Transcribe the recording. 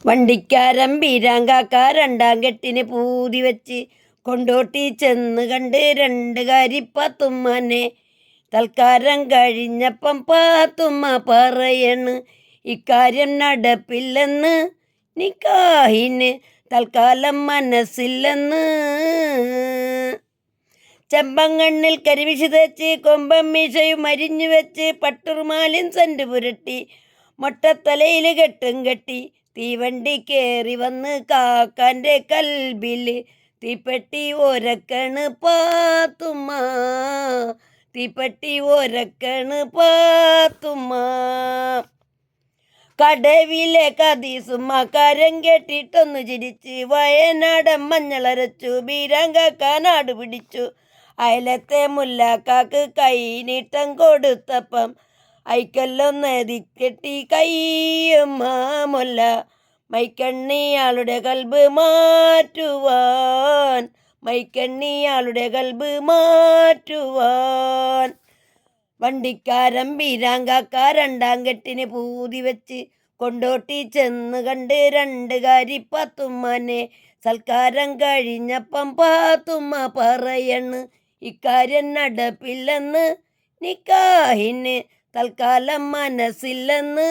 വണ്ടിക്കാരൻ ബീരാങ്കാക്ക രണ്ടാം കെട്ടിന് പൂതി വെച്ച് കൊണ്ടോട്ടി ചെന്ന് കണ്ട് രണ്ട് കാരിപ്പാത്തുമ്മനെ. തൽക്കാരം കഴിഞ്ഞപ്പം പാത്തുമ്മ പറയണ് ഇക്കാര്യം നടപ്പില്ലെന്ന്, നിക്കാഹിന് തൽക്കാലം മനസ്സില്ലെന്ന്. ചെമ്പങ്കണ്ണിൽ കരിവിശി തേച്ച് കൊമ്പം മീശയും അരിഞ്ഞു വെച്ച് പട്ടുറുമാലിൻ സെന്റ് പുരട്ടി മൊട്ടത്തലയിൽ കെട്ടും കെട്ടി തീവണ്ടി കേറി വന്ന് കാക്കാൻ്റെ കൽബില് തീപ്പെട്ടി ഒരക്കണ് പാത്തുമ്മ, തീപ്പെട്ടി ഒരക്കണ് പാത്തുമ്മ. കടവിലെ കദീസുമ്മ കാര്യം കേട്ടിട്ടൊന്നു ചിരിച്ച് വയനാടൻ മഞ്ഞളരച്ചു ബീരാങ്കാക്ക നാട് പിടിച്ചു. അയലത്തെ മുല്ലാക്കാക്ക് കൈനീട്ടം കൊടുത്തപ്പം ഐക്കല്ലൊന്നെതിക്കെട്ടി കയ്യുമ്മ മുല്ല. മൈക്കണ്ണിയാളുടെ കൽബ് മാറ്റുവാൻ, മൈക്കണ്ണിയാളുടെ കൽബ് മാറ്റുവാൻ. വണ്ടിക്കാരൻ ബീരാങ്കാക്ക രണ്ടാം കെട്ടിന് പൂതി വെച്ച് കൊണ്ടോട്ടി ചെന്ന് കണ്ട് രണ്ട് കാരിപ്പാത്തുമ്മനെ. സൽക്കാരം കഴിഞ്ഞപ്പം പാത്തുമ്മ പറയണ് ഇക്കാര്യം നടപ്പില്ലെന്ന്, നിക്കാഹിന് തൽക്കാലം മനസ്സില്ലെന്ന്.